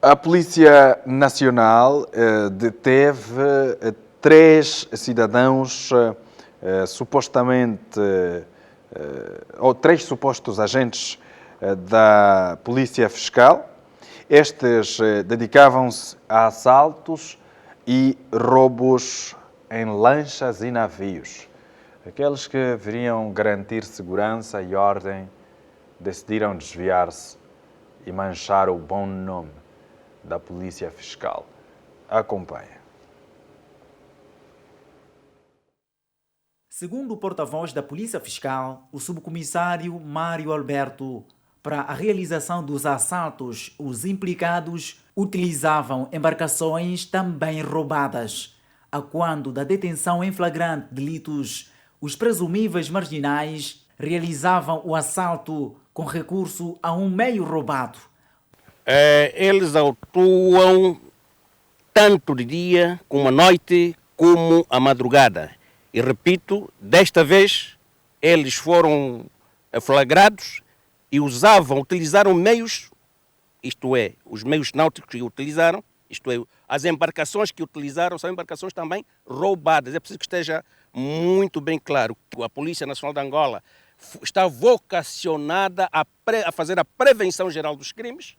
A Polícia Nacional deteve três cidadãos supostamente, ou três supostos agentes da Polícia Fiscal. Estes dedicavam-se a assaltos e roubos em lanchas e navios. Aqueles que deveriam garantir segurança e ordem decidiram desviar-se e manchar o bom nome da Polícia Fiscal. Acompanhe. Segundo o porta-voz da Polícia Fiscal, o subcomissário Mário Alberto, para a realização dos assaltos, os implicados utilizavam embarcações também roubadas. A quando da detenção em flagrante de delitos, os presumíveis marginais realizavam o assalto com recurso a um meio roubado. Eles atuam tanto de dia como à noite, como à madrugada. E repito, desta vez eles foram flagrados e utilizaram meios, isto é, os meios náuticos que utilizaram, isto é, as embarcações que utilizaram são embarcações também roubadas. É preciso que esteja muito bem claro que a Polícia Nacional de Angola está vocacionada a fazer a prevenção geral dos crimes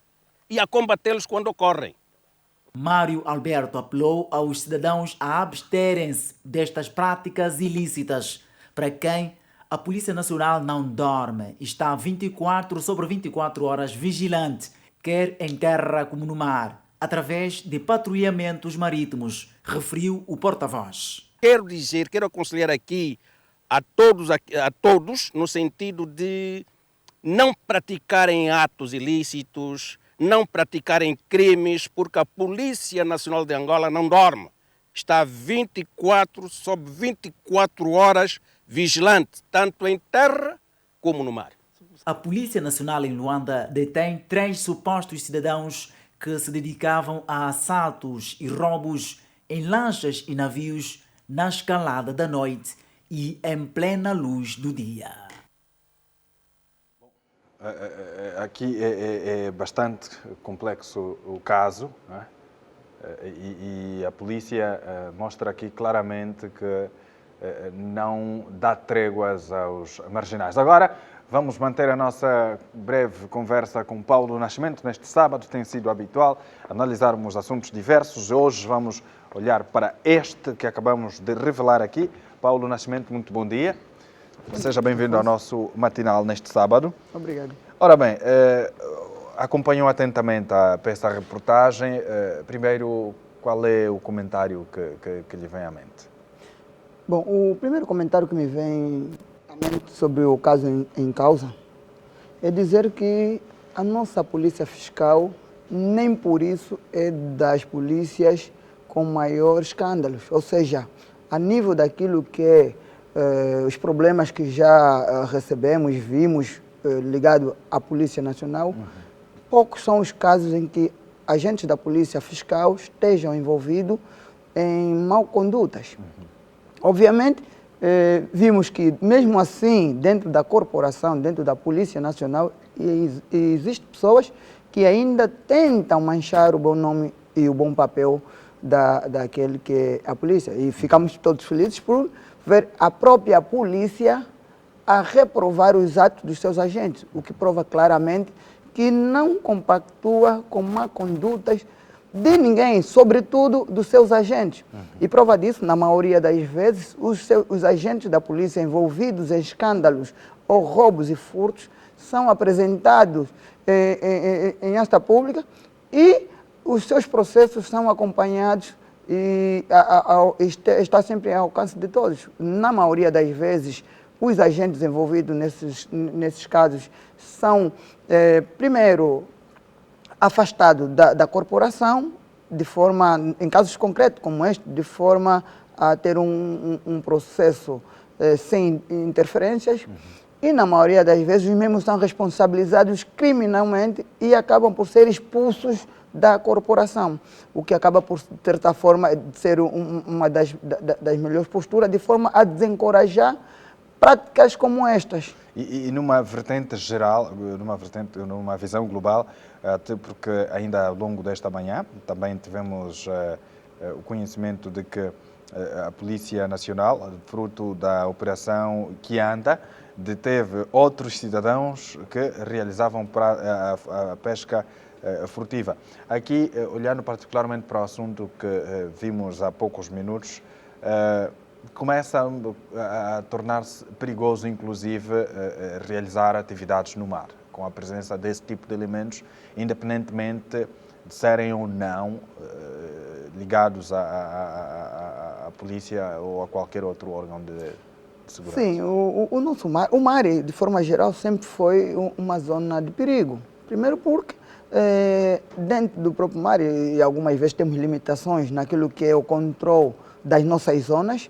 e a combatê-los quando ocorrem. Mário Alberto apelou aos cidadãos a absterem-se destas práticas ilícitas, para quem a Polícia Nacional não dorme, está 24 sobre 24 horas vigilante, quer em terra como no mar, através de patrulhamentos marítimos, referiu o porta-voz. Quero aconselhar aqui a todos no sentido de não praticarem atos ilícitos, não praticarem crimes, porque a Polícia Nacional de Angola não dorme. Está 24 sobre 24 horas vigilante, tanto em terra como no mar. A Polícia Nacional em Luanda detém 3 supostos cidadãos que se dedicavam a assaltos e roubos em lanchas e navios na escalada da noite e em plena luz do dia. Aqui é bastante complexo o caso, né? E a polícia mostra aqui claramente que não dá tréguas aos marginais. Agora, vamos manter a nossa breve conversa com Paulo Nascimento. Neste sábado tem sido habitual analisarmos assuntos diversos. Hoje vamos olhar para este que acabamos de revelar aqui. Paulo Nascimento, muito bom dia. Seja bem-vindo ao nosso matinal neste sábado. Obrigado. Ora bem, acompanhou atentamente a essa reportagem. Primeiro, qual é o comentário que lhe vem à mente? Bom, o primeiro comentário que me vem à mente sobre o caso em causa é dizer que a nossa polícia fiscal nem por isso é das polícias com maiores escândalos. Ou seja, a nível daquilo que é os problemas que já recebemos, vimos ligado à Polícia Nacional, poucos são os casos em que agentes da Polícia Fiscal estejam envolvidos em mal-condutas. Obviamente, vimos que, mesmo assim, dentro da corporação, dentro da Polícia Nacional, existem pessoas que ainda tentam manchar o bom nome e o bom papel daquele que é a polícia. E ficamos todos felizes por ver a própria polícia a reprovar os atos dos seus agentes, o que prova claramente que não compactua com má condutas de ninguém, sobretudo dos seus agentes. E prova disso, na maioria das vezes, os agentes da polícia envolvidos em escândalos ou roubos e furtos são apresentados em esta pública e os seus processos são acompanhados e está sempre ao alcance de todos. Na maioria das vezes, os agentes envolvidos nesses casos são, primeiro, afastados da corporação, de forma, em casos concretos como este, de forma a ter um processo sem interferências. E, na maioria das vezes, os mesmos são responsabilizados criminalmente e acabam por ser expulsos da corporação, o que acaba por, de certa forma, ser uma das melhores posturas, de forma a desencorajar práticas como estas. E numa vertente geral, numa visão global, até porque ainda ao longo desta manhã também tivemos o conhecimento de que a Polícia Nacional, fruto da Operação Quianda, deteve outros cidadãos que realizavam a pesca furtiva. Aqui, olhando particularmente para o assunto que vimos há poucos minutos, começa a tornar-se perigoso, inclusive, realizar atividades no mar, com a presença desse tipo de elementos, independentemente de serem ou não ligados à polícia ou a qualquer outro órgão de segurança. Sim, o nosso mar, o mar, de forma geral, sempre foi uma zona de perigo. Primeiro porque dentro do próprio mar, e algumas vezes temos limitações naquilo que é o controle das nossas zonas.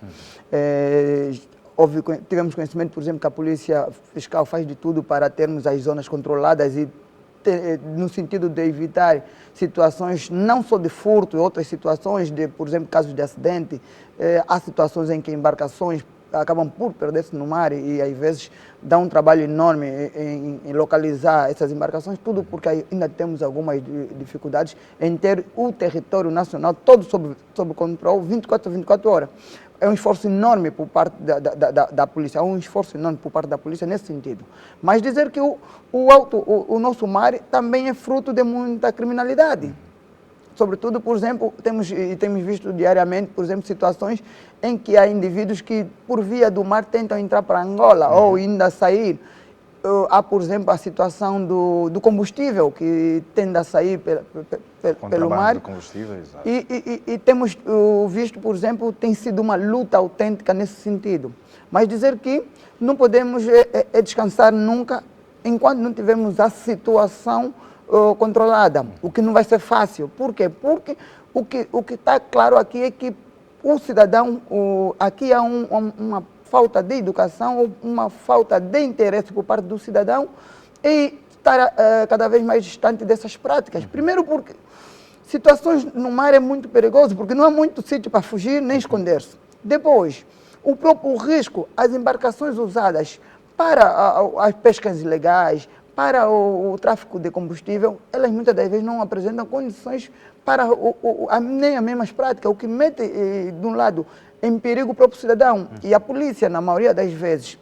Tivemos conhecimento, por exemplo, que a Polícia Fiscal faz de tudo para termos as zonas controladas e no sentido de evitar situações não só de furto, outras situações de, por exemplo, casos de acidente. Há situações em que embarcações acabam por perder-se no mar e às vezes dá um trabalho enorme em localizar essas embarcações, tudo porque ainda temos algumas dificuldades em ter o território nacional todo sob controle 24 horas. É um esforço enorme por parte da polícia, nesse sentido. Mas dizer que o nosso mar também é fruto de muita criminalidade. Sobretudo, por exemplo, temos visto diariamente, por exemplo, situações em que há indivíduos que, por via do mar, tentam entrar para Angola ou ainda sair. Há, por exemplo, a situação do combustível, que tende a sair pelo mar. De combustível, exato. E temos visto, por exemplo, tem sido uma luta autêntica nesse sentido. Mas dizer que não podemos descansar nunca enquanto não tivermos a situação controlada, o que não vai ser fácil. Por quê? Porque o que está claro aqui é que o cidadão, aqui há uma falta de educação, uma falta de interesse por parte do cidadão e estar cada vez mais distante dessas práticas. Primeiro porque situações no mar é muito perigoso, porque não há muito sítio para fugir nem esconder-se. Depois, o próprio risco, as embarcações usadas para as pescas ilegais, para o tráfico de combustível, elas muitas das vezes não apresentam condições para nem as mesmas práticas, o que mete, de um lado, em perigo o próprio cidadão. E a polícia, na maioria das vezes,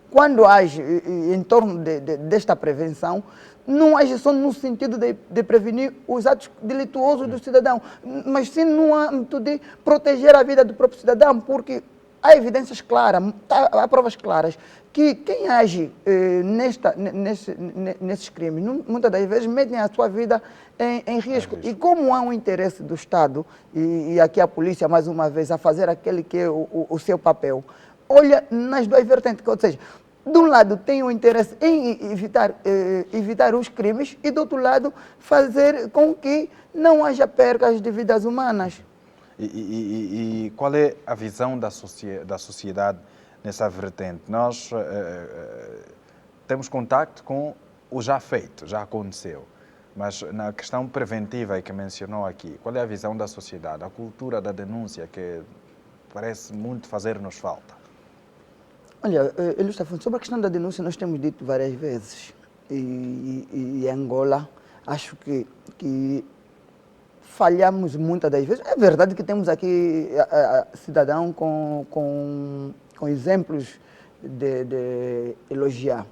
quando age em torno desta prevenção, não age só no sentido de prevenir os atos delituosos do cidadão, mas sim no âmbito de proteger a vida do próprio cidadão, porque há evidências claras, há provas claras que quem age nesses crimes, muitas das vezes, metem a sua vida em risco. E como há um interesse do Estado, e aqui a polícia, mais uma vez, a fazer aquele que é o seu papel, olha nas duas vertentes, ou seja, de um lado tem o interesse em evitar os crimes e, do outro lado, fazer com que não haja percas de vidas humanas. E qual é a visão da sociedade nessa vertente? Nós temos contacto com o já feito, já aconteceu, mas na questão preventiva que mencionou aqui, qual é a visão da sociedade, a cultura da denúncia que parece muito fazer-nos falta? Olha, Elis, sobre a questão da denúncia nós temos dito várias vezes e em Angola acho que falhamos muitas das vezes. É verdade que temos aqui cidadão com exemplos de elogiar,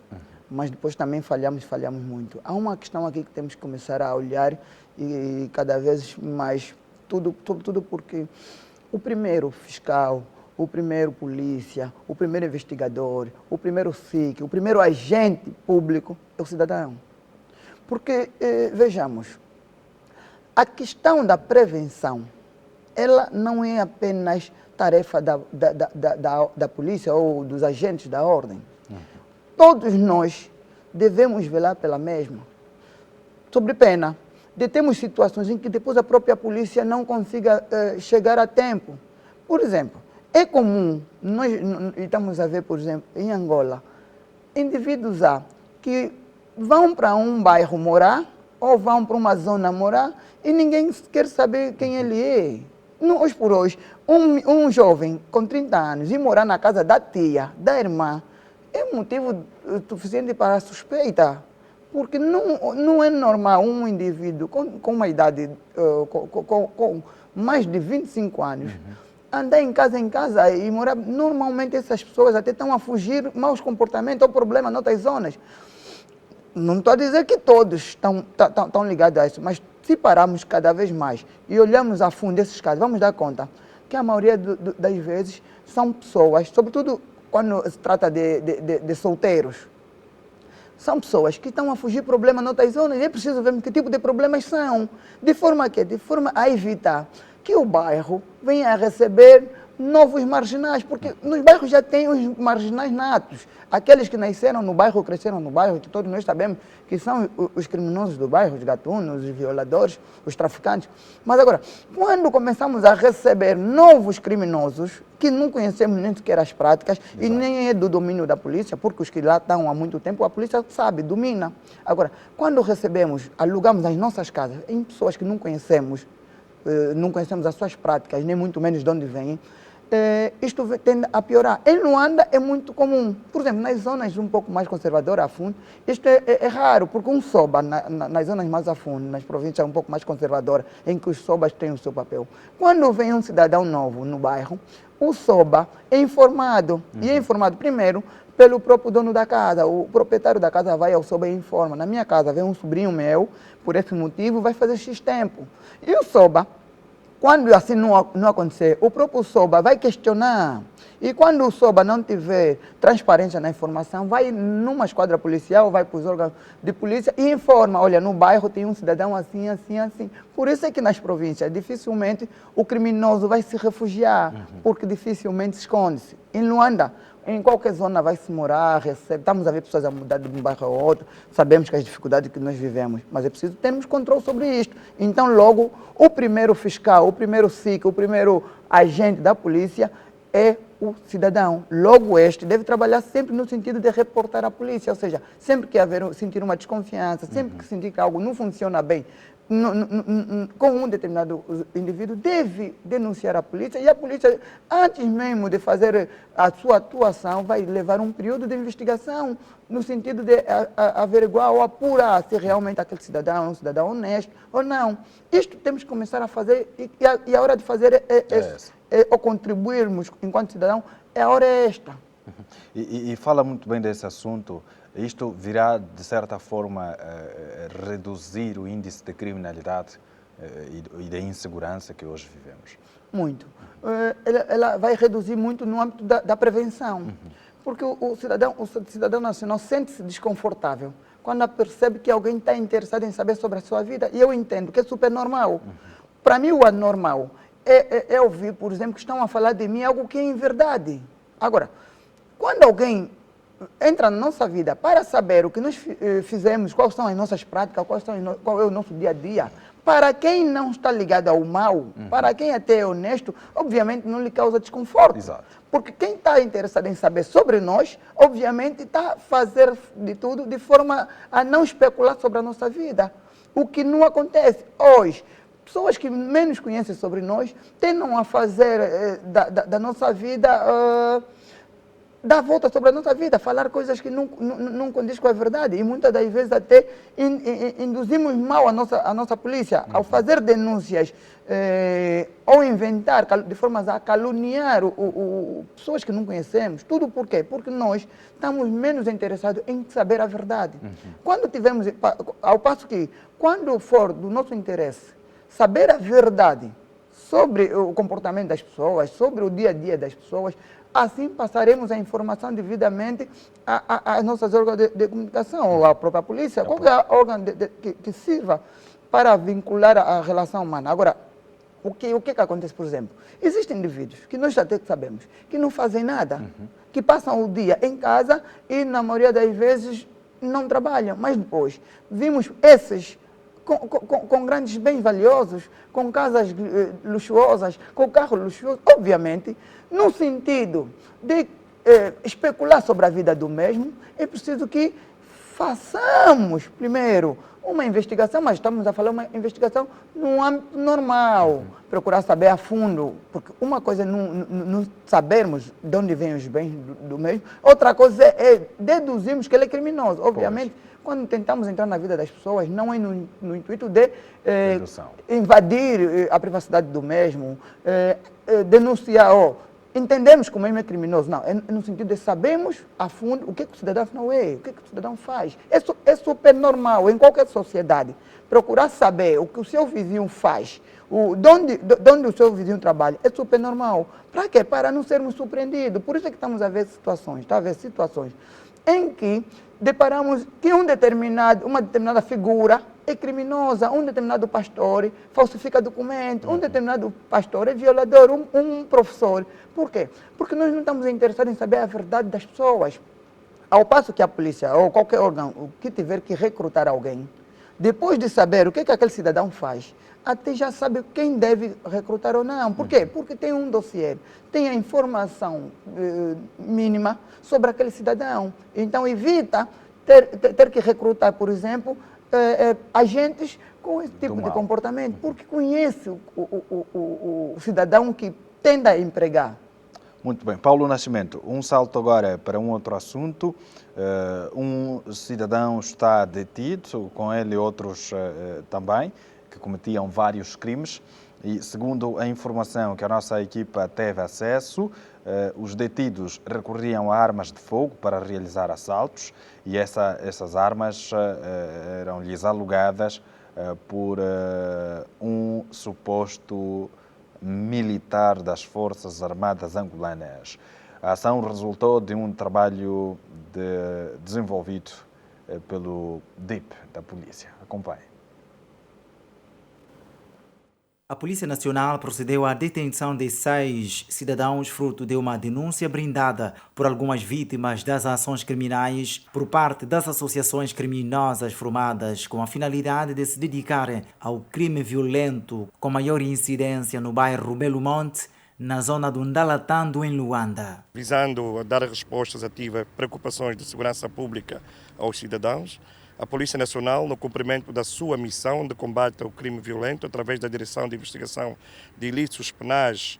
mas depois também falhamos muito. Há uma questão aqui que temos que começar a olhar e cada vez mais, tudo porque o primeiro fiscal, o primeiro polícia, o primeiro investigador, o primeiro SIC, o primeiro agente público é o cidadão. Porque, vejamos, a questão da prevenção, ela não é apenas tarefa da polícia ou dos agentes da ordem. Todos nós devemos velar pela mesma, sob pena de termos situações em que depois a própria polícia não consiga chegar a tempo. Por exemplo, é comum, nós estamos a ver, por exemplo, em Angola, indivíduos que vão para um bairro morar ou vão para uma zona morar e ninguém quer saber quem ele é. hoje por hoje, um jovem com 30 anos ir morar na casa da tia, da irmã, é motivo suficiente para suspeita. Porque não é normal um indivíduo com uma idade, com mais de 25 anos, andar em casa e morar. Normalmente essas pessoas até estão a fugir maus comportamentos ou problemas noutras zonas. Não estou a dizer que todos estão ligados a isso, mas se pararmos cada vez mais e olharmos a fundo esses casos, vamos dar conta que a maioria das vezes são pessoas, sobretudo quando se trata de solteiros, são pessoas que estão a fugir de problemas noutras zonas e é preciso ver que tipo de problemas são, de forma a evitar que o bairro venha a receber novos marginais, porque nos bairros já tem os marginais natos, aqueles que nasceram no bairro, cresceram no bairro, que todos nós sabemos que são os criminosos do bairro, os gatunos, os violadores, os traficantes. Mas agora, quando começamos a receber novos criminosos, que não conhecemos nem sequer as práticas, e nem é do domínio da polícia, porque os que lá estão há muito tempo, a polícia sabe, domina. Agora, quando recebemos, alugamos as nossas casas em pessoas que não conhecemos as suas práticas, nem muito menos de onde vêm, isto tende a piorar. Em Luanda é muito comum, por exemplo, nas zonas um pouco mais conservadoras, a fundo, isto é raro, porque um soba, nas zonas mais a fundo, nas províncias um pouco mais conservadoras, em que os sobas têm o seu papel. Quando vem um cidadão novo no bairro, o soba é informado, e é informado primeiro pelo próprio dono da casa. O proprietário da casa vai ao soba e informa. Na minha casa vem um sobrinho meu, por esse motivo, vai fazer X tempo. E o soba, quando assim não acontecer, o próprio soba vai questionar. E quando o soba não tiver transparência na informação, vai numa esquadra policial, vai para os órgãos de polícia e informa, olha, no bairro tem um cidadão assim, assim, assim. Por isso é que nas províncias, dificilmente o criminoso vai se refugiar, porque dificilmente esconde-se. Em Luanda, em qualquer zona vai se morar, estamos a ver pessoas a mudar de um bairro a outro, sabemos que as dificuldades que nós vivemos, mas é preciso termos controle sobre isto. Então, logo, o primeiro fiscal, o primeiro SIC, o primeiro agente da polícia é o cidadão. Logo, este deve trabalhar sempre no sentido de reportar à polícia, ou seja, sempre que sentir uma desconfiança, sempre que sentir que algo não funciona bem, com um determinado indivíduo, deve denunciar à polícia, e a polícia, antes mesmo de fazer a sua atuação, vai levar um período de investigação no sentido de averiguar ou apurar se realmente aquele cidadão é um cidadão honesto ou não. Isto temos que começar a fazer, e a hora de fazer ou contribuirmos enquanto cidadão, a hora é esta. E fala muito bem desse assunto. Isto virá, de certa forma, reduzir o índice de criminalidade e da insegurança que hoje vivemos? Muito. Ela vai reduzir muito no âmbito da prevenção, porque o cidadão nacional sente-se desconfortável quando percebe que alguém está interessado em saber sobre a sua vida, e eu entendo que é super normal. Para mim, o anormal é ouvir, por exemplo, que estão a falar de mim algo que é em verdade. Agora, quando alguém entra na nossa vida para saber o que nós fizemos, quais são as nossas práticas, qual é o nosso dia a dia, para quem não está ligado ao mal, para quem até é honesto, obviamente não lhe causa desconforto. Exato. Porque quem está interessado em saber sobre nós, obviamente está a fazer de tudo de forma a não especular sobre a nossa vida. O que não acontece hoje. Pessoas que menos conhecem sobre nós tendem a fazer da nossa vida, dar volta sobre a nossa vida, falar coisas que não condiz com a verdade. E muitas das vezes até induzimos mal a nossa polícia ao fazer denúncias ou inventar, de forma a caluniar pessoas que não conhecemos. Tudo por quê? Porque nós estamos menos interessados em saber a verdade. Quando tivermos, ao passo que, quando for do nosso interesse, saber a verdade sobre o comportamento das pessoas, sobre o dia a dia das pessoas, assim passaremos a informação devidamente às nossas órgãos de comunicação, ou à própria polícia, qualquer órgão que sirva para vincular a relação humana. Agora, o que acontece, por exemplo? Existem indivíduos que nós até sabemos que não fazem nada, que passam o dia em casa e, na maioria das vezes, não trabalham, mas depois vimos esses com grandes bens valiosos, com casas luxuosas, com carros luxuosos, obviamente, no sentido de especular sobre a vida do mesmo, é preciso que façamos, primeiro, uma investigação, mas estamos a falar uma investigação no âmbito normal, procurar saber a fundo, porque uma coisa é não sabermos de onde vêm os bens do mesmo, outra coisa é deduzirmos que ele é criminoso. Obviamente, quando tentamos entrar na vida das pessoas, não é no intuito de invadir a privacidade do mesmo, denunciar, entendemos que o mesmo é criminoso. Não, é no sentido de sabermos a fundo o que o cidadão não é, o que o cidadão faz. É super normal em qualquer sociedade. Procurar saber o que o seu vizinho faz, de onde o seu vizinho trabalha, é super normal. Para quê? Para não sermos surpreendidos. Por isso é que estamos a ver situações, em que deparamos que uma determinada figura é criminosa, um determinado pastor falsifica documentos, um determinado pastor é violador, um professor. Por quê? Porque nós não estamos interessados em saber a verdade das pessoas. Ao passo que a polícia ou qualquer órgão que tiver que recrutar alguém, depois de saber o que aquele cidadão faz, até já sabe quem deve recrutar ou não. Por quê? Porque tem um dossiê, tem a informação mínima sobre aquele cidadão. Então evita ter que recrutar, por exemplo, agentes com esse tipo de comportamento, porque conhece o cidadão que tende a empregar. Muito bem. Paulo Nascimento, um salto agora para um outro assunto. Um cidadão está detido, com ele outros também, que cometiam vários crimes. E, segundo a informação que a nossa equipa teve acesso, os detidos recorriam a armas de fogo para realizar assaltos e essas armas eram-lhes alugadas por um suposto militar das Forças Armadas Angolanas. A ação resultou de um trabalho desenvolvido pelo DIP da polícia. Acompanhe. A Polícia Nacional procedeu à detenção de 6 cidadãos fruto de uma denúncia brindada por algumas vítimas das ações criminais por parte das associações criminosas formadas com a finalidade de se dedicarem ao crime violento com maior incidência no bairro Belo Monte, na zona do Ndalatando, em Luanda. Visando dar respostas ativas a preocupações de segurança pública aos cidadãos, a Polícia Nacional, no cumprimento da sua missão de combate ao crime violento, através da Direção de Investigação de Ilícitos Penais,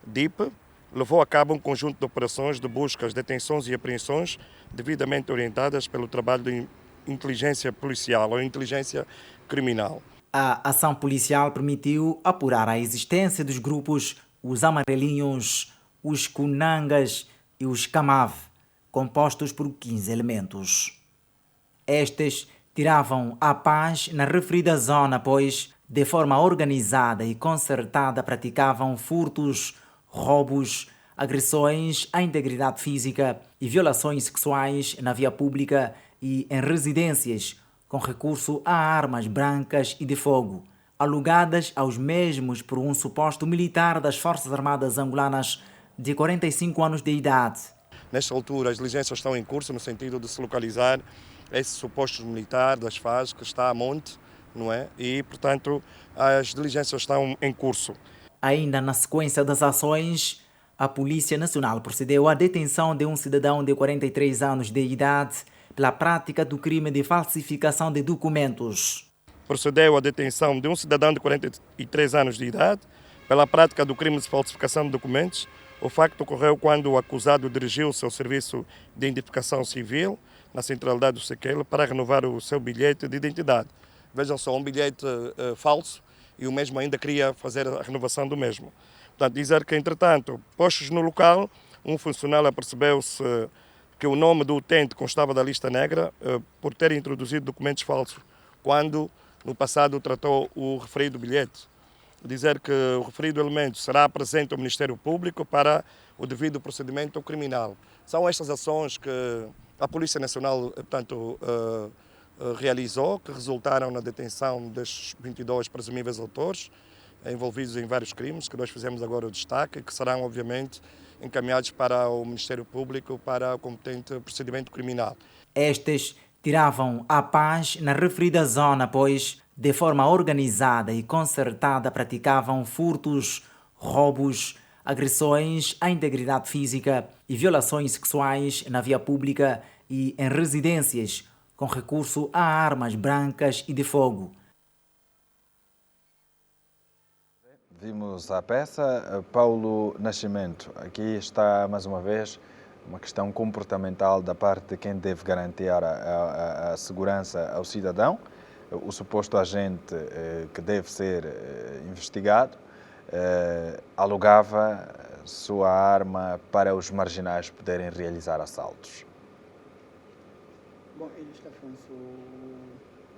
DIP, levou a cabo um conjunto de operações de buscas, detenções e apreensões devidamente orientadas pelo trabalho de inteligência policial ou inteligência criminal. A ação policial permitiu apurar a existência dos grupos os Amarelinhos, os Kunangas e os Kamav, compostos por 15 elementos. Estes tiravam a paz na referida zona, pois, de forma organizada e concertada, praticavam furtos, roubos, agressões à integridade física e violações sexuais na via pública e em residências, com recurso a armas brancas e de fogo, alugadas aos mesmos por um suposto militar das Forças Armadas Angolanas de 45 anos de idade. Nesta altura, as diligências estão em curso no sentido de se localizar esse suposto militar das FAS que está a monte, não é? E, portanto, as diligências estão em curso. Ainda na sequência das ações, a Polícia Nacional procedeu à detenção de um cidadão de 43 anos de idade pela prática do crime de falsificação de documentos. Procedeu à detenção de um cidadão de 43 anos de idade pela prática do crime de falsificação de documentos. O facto ocorreu quando o acusado dirigiu-se ao Serviço de Identificação Civil, na centralidade do Sequeiro, para renovar o seu bilhete de identidade. Vejam só, um bilhete falso, e o mesmo ainda queria fazer a renovação do mesmo. Portanto, dizer que, entretanto, postos no local, um funcionário apercebeu-se que o nome do utente constava da lista negra por ter introduzido documentos falsos, quando no passado tratou o referido bilhete. Dizer que o referido elemento será apresente ao Ministério Público para o devido procedimento criminal. São estas ações que a Polícia Nacional, portanto, realizou, que resultaram na detenção destes 22 presumíveis autores, envolvidos em vários crimes, que nós fizemos agora o destaque, que serão, obviamente, encaminhados para o Ministério Público para o competente procedimento criminal. Estes tiravam a paz na referida zona, pois, de forma organizada e concertada, praticavam furtos, roubos, agressões à integridade física e violações sexuais na via pública e em residências, com recurso a armas brancas e de fogo. Vimos a peça. Paulo Nascimento, aqui está mais uma vez uma questão comportamental da parte de quem deve garantir a segurança ao cidadão, o suposto agente que deve ser investigado, alugava sua arma para os marginais poderem realizar assaltos. Bom, Elis Afonso,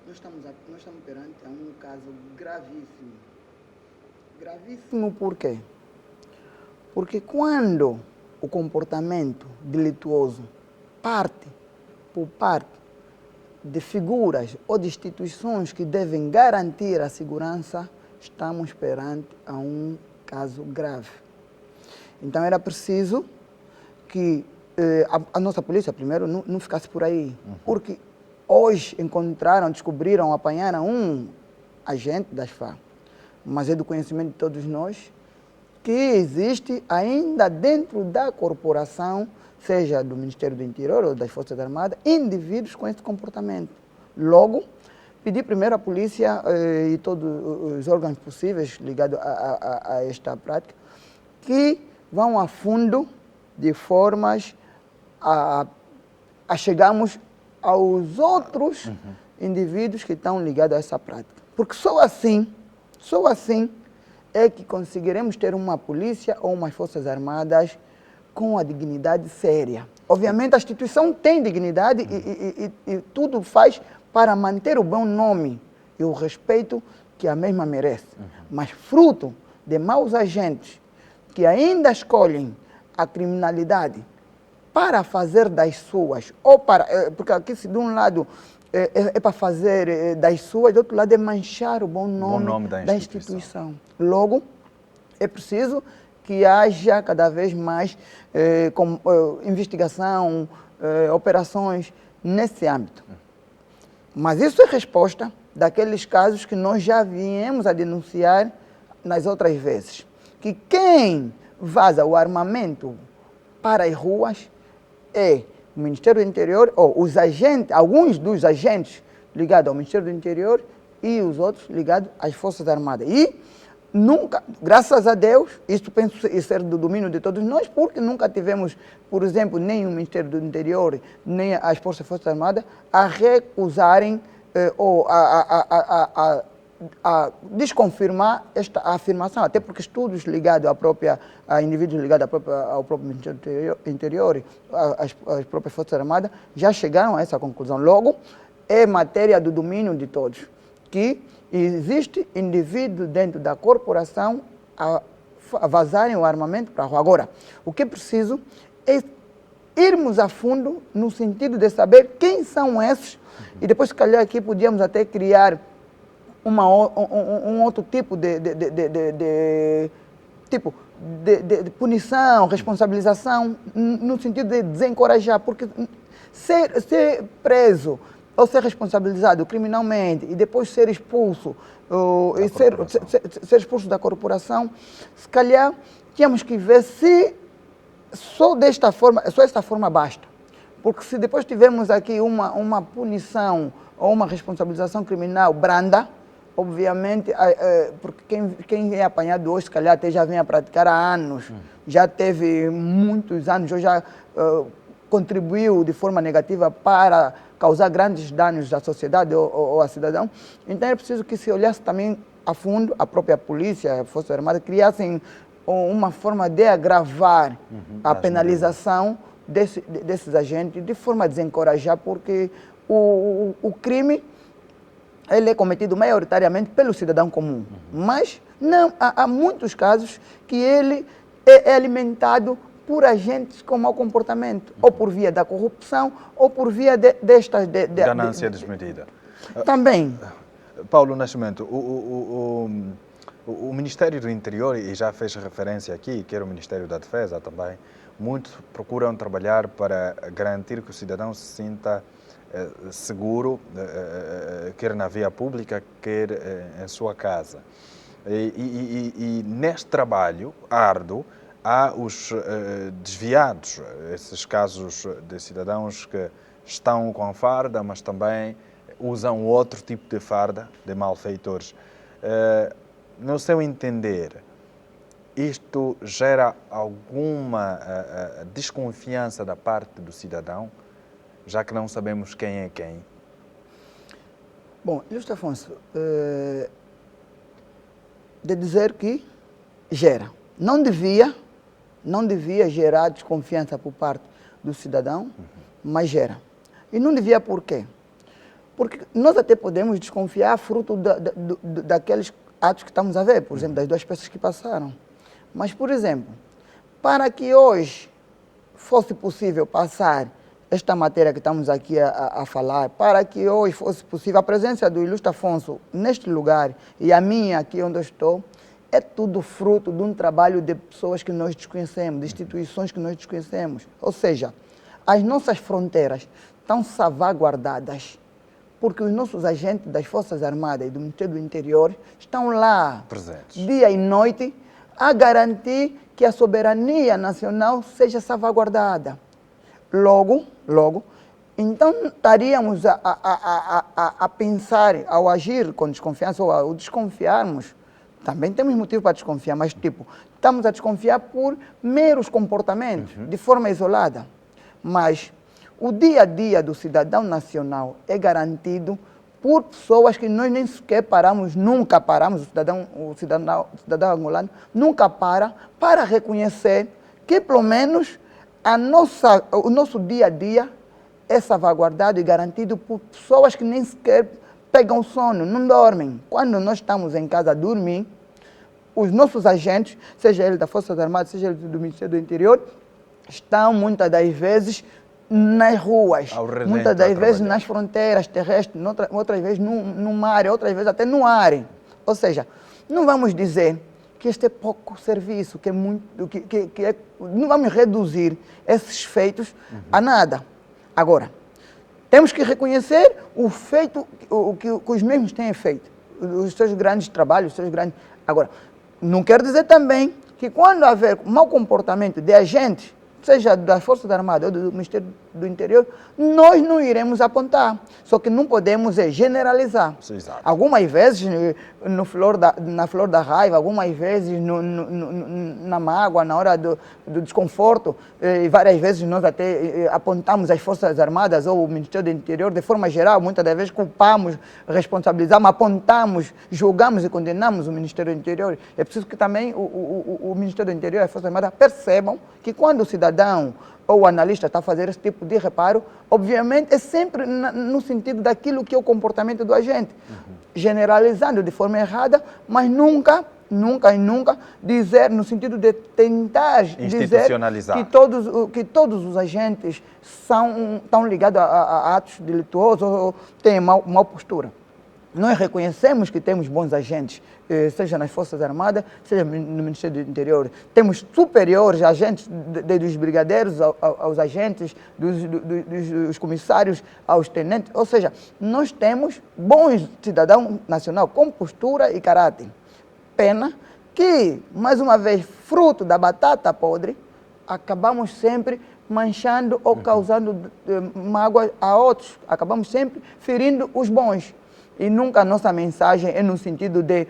nós estamos perante um caso gravíssimo. Gravíssimo por quê? Porque quando o comportamento delituoso parte por parte de figuras ou de instituições que devem garantir a segurança, estamos perante a um caso grave. Então era preciso que a nossa polícia, primeiro, não ficasse por aí. Porque hoje descobriram, apanharam um agente das Farc. Mas é do conhecimento de todos nós que existe ainda dentro da corporação, seja do Ministério do Interior ou das Forças Armadas, indivíduos com esse comportamento. Logo, pedi primeiro à polícia e todos os órgãos possíveis ligados a esta prática que vão a fundo de formas a chegarmos aos outros indivíduos que estão ligados a essa prática. Porque só assim é que conseguiremos ter uma polícia ou umas forças armadas com a dignidade séria. Obviamente a instituição tem dignidade e tudo faz para manter o bom nome e o respeito que a mesma merece. Mas fruto de maus agentes que ainda escolhem a criminalidade para fazer das suas, ou para, porque aqui se de um lado é para fazer das suas, do outro lado é manchar o bom nome da instituição. Logo, é preciso que haja cada vez mais investigação, operações nesse âmbito. Mas isso é resposta daqueles casos que nós já viemos a denunciar nas outras vezes. Que quem vaza o armamento para as ruas é o Ministério do Interior, ou os agentes, alguns dos agentes ligados ao Ministério do Interior e os outros ligados às Forças Armadas. E nunca, graças a Deus, isso penso ser do domínio de todos nós, porque nunca tivemos, por exemplo, nem o Ministério do Interior, nem as Forças Armadas a recusarem ou a desconfirmar esta afirmação, até porque estudos ligados a indivíduos ligados ao próprio Ministério do Interior, às próprias Forças Armadas, já chegaram a essa conclusão. Logo, é matéria do domínio de todos, que existe indivíduo dentro da corporação a vazarem o armamento para a rua. Agora, o que é preciso é irmos a fundo no sentido de saber quem são esses, e depois, se calhar, aqui podíamos até criar um outro tipo de punição, responsabilização, no sentido de desencorajar, porque ser preso ou ser responsabilizado criminalmente e depois ser expulso, ser expulso da corporação, se calhar tínhamos que ver se só esta forma basta. Porque se depois tivermos aqui uma punição ou uma responsabilização criminal branda, obviamente, porque quem é apanhado hoje, se calhar até já vem a praticar há anos, já teve muitos anos, já contribuiu de forma negativa para causar grandes danos à sociedade ou ao cidadão. Então é preciso que se olhasse também a fundo, a própria polícia, a Força Armada, criassem uma forma de agravar a penalização desses agentes, de forma a desencorajar, porque o crime ele é cometido maioritariamente pelo cidadão comum, mas não, há muitos casos que ele é alimentado por agentes com mau comportamento, ou por via da corrupção, ou por via destas... ganância desmedida. Também. Paulo Nascimento, o Ministério do Interior, e já fez referência aqui, quer o Ministério da Defesa também, muitos procuram trabalhar para garantir que o cidadão se sinta seguro, quer na via pública, quer em sua casa. E neste trabalho árduo, há os desviados, esses casos de cidadãos que estão com farda, mas também usam outro tipo de farda de malfeitores. No seu entender, isto gera alguma desconfiança da parte do cidadão, já que não sabemos quem é quem? Bom, Ilustre Afonso, de dizer que gera. Não devia gerar desconfiança por parte do cidadão, mas gera. E não devia por quê? Porque nós até podemos desconfiar fruto daqueles atos que estamos a ver, por exemplo, das 2 pessoas que passaram. Mas, por exemplo, para que hoje fosse possível passar esta matéria que estamos aqui a falar, para que hoje fosse possível a presença do Ilustre Afonso neste lugar e a minha aqui onde eu estou, é tudo fruto de um trabalho de pessoas que nós desconhecemos, de instituições que nós desconhecemos. Ou seja, as nossas fronteiras estão salvaguardadas porque os nossos agentes das Forças Armadas e do Ministério do Interior estão lá, presentes, dia e noite, a garantir que a soberania nacional seja salvaguardada. Logo, então estaríamos a pensar, ao agir com desconfiança ou ao desconfiarmos, também temos motivo para desconfiar, mas estamos a desconfiar por meros comportamentos, de forma isolada. Mas o dia a dia do cidadão nacional é garantido por pessoas que nós nem sequer nunca paramos, o cidadão angolano nunca para reconhecer que pelo menos o nosso dia a dia é salvaguardado e garantido por pessoas que nem sequer pegam sono, não dormem. Quando nós estamos em casa a dormir, os nossos agentes, seja ele da Forças Armadas, seja ele do Ministério do Interior, estão muitas das vezes nas ruas, muitas das vezes nas fronteiras terrestres, outras vezes no mar, outras vezes até no ar. Ou seja, não vamos dizer que este é pouco serviço, que é muito, não vamos reduzir esses feitos a nada. Agora, temos que reconhecer o feito, o que os mesmos têm feito, os seus grandes trabalhos, os seus grandes... Agora, não quer dizer também que quando haver mau comportamento de agentes, seja das Forças Armadas ou do Ministério do Interior, nós não iremos apontar. Só que não podemos generalizar. Exato. Algumas vezes na flor da raiva, algumas vezes na mágoa, na hora do desconforto, e várias vezes nós até apontamos as Forças Armadas ou o Ministério do Interior de forma geral, muitas das vezes culpamos, responsabilizamos, apontamos, julgamos e condenamos o Ministério do Interior. É preciso que também o Ministério do Interior e as Forças Armadas percebam que quando o cidadão ou o analista está a fazer esse tipo de reparo, obviamente é sempre no sentido daquilo que é o comportamento do agente. Generalizando de forma errada, mas nunca dizer, no sentido de tentar dizer que todos os agentes estão ligados a atos delituosos ou têm mal postura. Nós reconhecemos que temos bons agentes, seja nas Forças Armadas, seja no Ministério do Interior. Temos superiores agentes, desde os brigadeiros aos agentes, dos comissários aos tenentes. Ou seja, nós temos bons cidadãos nacionais com postura e caráter. Pena que, mais uma vez, fruto da batata podre, acabamos sempre manchando ou causando mágoa a outros. Acabamos sempre ferindo os bons. E nunca a nossa mensagem é no sentido de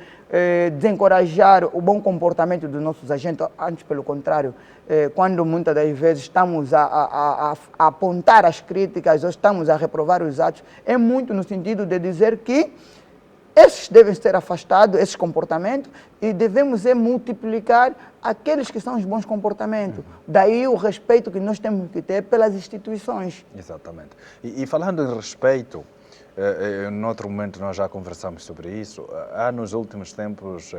desencorajar o bom comportamento dos nossos agentes, antes pelo contrário, quando muitas das vezes estamos a apontar as críticas ou estamos a reprovar os atos, é muito no sentido de dizer que esses devem ser afastados, esses comportamentos, e devemos multiplicar aqueles que são os bons comportamentos. Daí o respeito que nós temos que ter pelas instituições. Exatamente. E falando em respeito, em outro momento nós já conversamos sobre isso, nos últimos tempos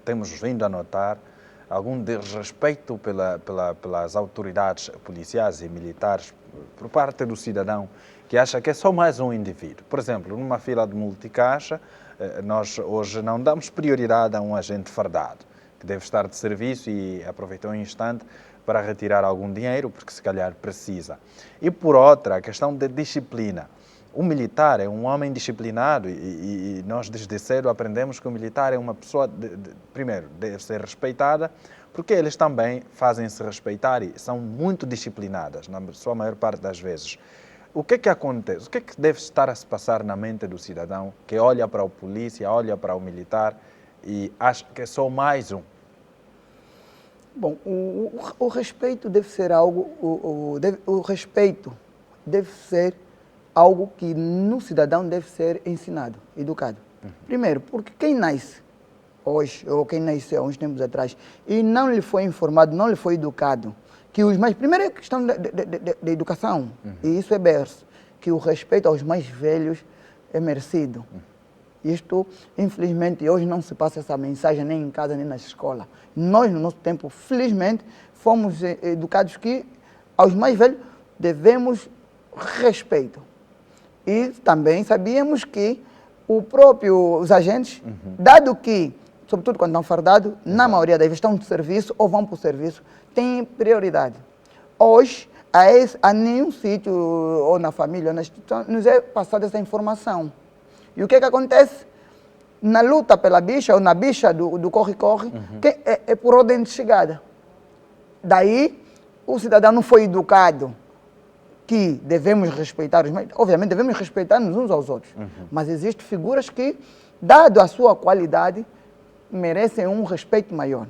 temos vindo a notar algum desrespeito pelas autoridades policiais e militares por parte do cidadão que acha que é só mais um indivíduo. Por exemplo, numa fila de multicaixa, nós hoje não damos prioridade a um agente fardado, que deve estar de serviço e aproveitou um instante para retirar algum dinheiro, porque se calhar precisa. E por outra, a questão da disciplina. O militar é um homem disciplinado e nós desde cedo aprendemos que o militar é uma pessoa, primeiro, deve ser respeitada, porque eles também fazem-se respeitar e são muito disciplinadas, na sua maior parte das vezes. o que é que acontece? O que é que deve estar a se passar na mente do cidadão que olha para a polícia, olha para o militar e acha que é só mais um? Bom, o respeito deve ser algo, o respeito deve ser algo que no cidadão deve ser ensinado, educado. Primeiro, porque quem nasce hoje, ou quem nasceu há uns tempos atrás, e não lhe foi informado, não lhe foi educado, que os mais... Primeiro é a questão de educação, e isso é berço, que o respeito aos mais velhos é merecido. Isto, infelizmente, hoje não se passa essa mensagem nem em casa, nem na escola. Nós, no nosso tempo, felizmente, fomos educados que aos mais velhos devemos respeito. E também sabíamos que os agentes, dado que, sobretudo quando estão fardados, na maioria das vezes estão de serviço ou vão para o serviço, têm prioridade. Hoje, a nenhum sítio, ou na família, ou na instituição, nos é passada essa informação. E o que é que acontece? Na luta pela bicha, ou na bicha do corre-corre, é por ordem de chegada. Daí, o cidadão não foi educado que devemos respeitar os mais... Obviamente, devemos respeitar-nos uns aos outros. Mas existem figuras que, dado a sua qualidade, merecem um respeito maior.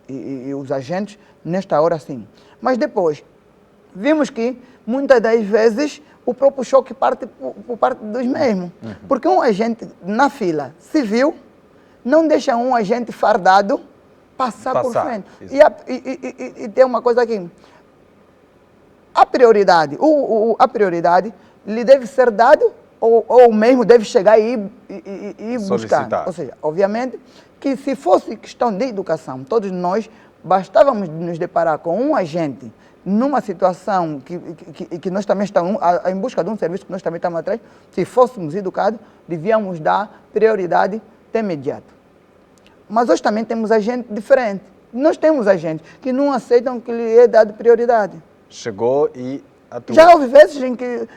E os agentes, nesta hora, sim. Mas depois, vimos que, muitas das vezes, o próprio choque parte por parte dos mesmos. Porque um agente na fila civil não deixa um agente fardado passar por frente. E tem uma coisa aqui. A prioridade, a prioridade lhe deve ser dado ou mesmo deve chegar e buscar. Ou seja, obviamente que se fosse questão de educação, todos nós bastávamos nos deparar com um agente numa situação que nós também estamos em busca de um serviço que nós também estamos atrás, se fôssemos educados, devíamos dar prioridade de imediato. Mas hoje também temos agentes diferentes. Nós temos agentes que não aceitam que lhe é dado prioridade. Chegou e atuou. Já houve vezes em que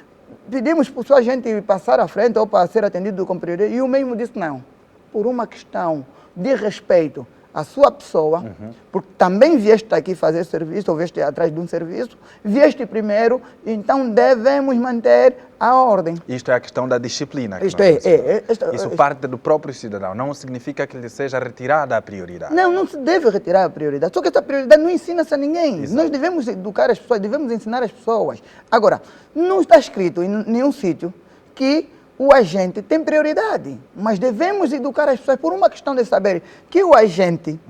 pedimos para o seu agente passar à frente ou para ser atendido com prioridade e o mesmo disse não. Por uma questão de respeito a sua pessoa, porque também vieste aqui fazer serviço, ou vieste atrás de um serviço, vieste primeiro, então devemos manter a ordem. Isto é a questão da disciplina. Isso parte do próprio cidadão, não significa que lhe seja retirada a prioridade. Não, não se deve retirar a prioridade, só que essa prioridade não ensina-se a ninguém. Exato. Nós devemos educar as pessoas, devemos ensinar as pessoas. Agora, não está escrito em nenhum sítio que o agente tem prioridade, mas devemos educar as pessoas por uma questão de saber que o agente...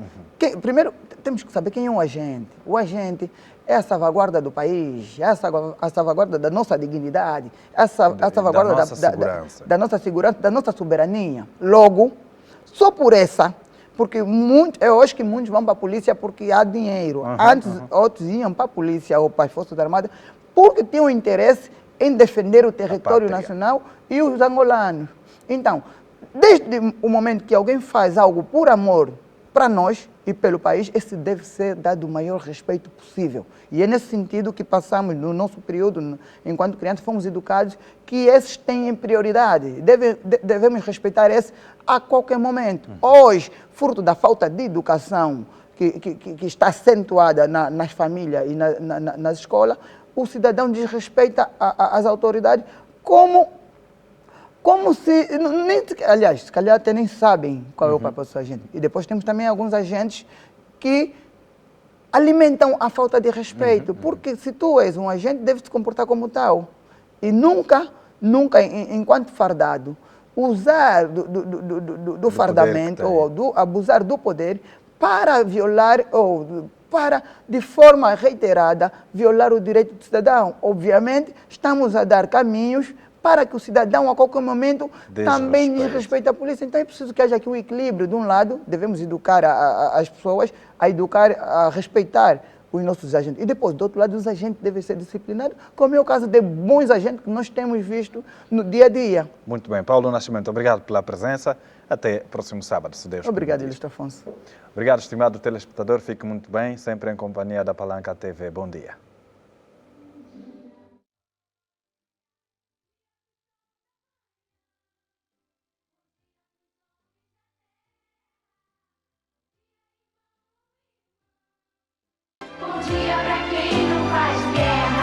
primeiro, temos que saber quem é o agente. O agente é a salvaguarda do país, é a salvaguarda da nossa dignidade, é a salvaguarda da nossa segurança, da nossa soberania. Logo, só por essa, porque eu acho que muitos vão para a polícia porque há dinheiro. Antes, outros iam para a polícia ou para as Forças Armadas porque tinham interesse em defender o território nacional e os angolanos. Então, desde o momento que alguém faz algo por amor para nós e pelo país, esse deve ser dado o maior respeito possível. E é nesse sentido que passamos, no nosso período, enquanto crianças, fomos educados que esses têm prioridade. Devemos respeitar esse a qualquer momento. Hoje, fruto da falta de educação que está acentuada nas famílias e nas escolas, o cidadão desrespeita as autoridades como se... aliás, se calhar até nem sabem qual é o papel do agente. E depois temos também alguns agentes que alimentam a falta de respeito. Porque se tu és um agente, deve se comportar como tal. E nunca, enquanto fardado, usar do fardamento ou abusar do poder para violar ou para, de forma reiterada, violar o direito do cidadão. Obviamente, estamos a dar caminhos para que o cidadão, a qualquer momento, também desrespeite a polícia. Então, é preciso que haja aqui um equilíbrio. De um lado, devemos educar as pessoas, a respeitar os nossos agentes. E depois, do outro lado, os agentes devem ser disciplinados, como é o caso de bons agentes que nós temos visto no dia a dia. Muito bem. Paulo Nascimento, obrigado pela presença. Até próximo sábado, se Deus Obrigado, permitir. Ilustro Afonso. Obrigado, estimado telespectador. Fique muito bem, sempre em companhia da Palanca TV. Bom dia.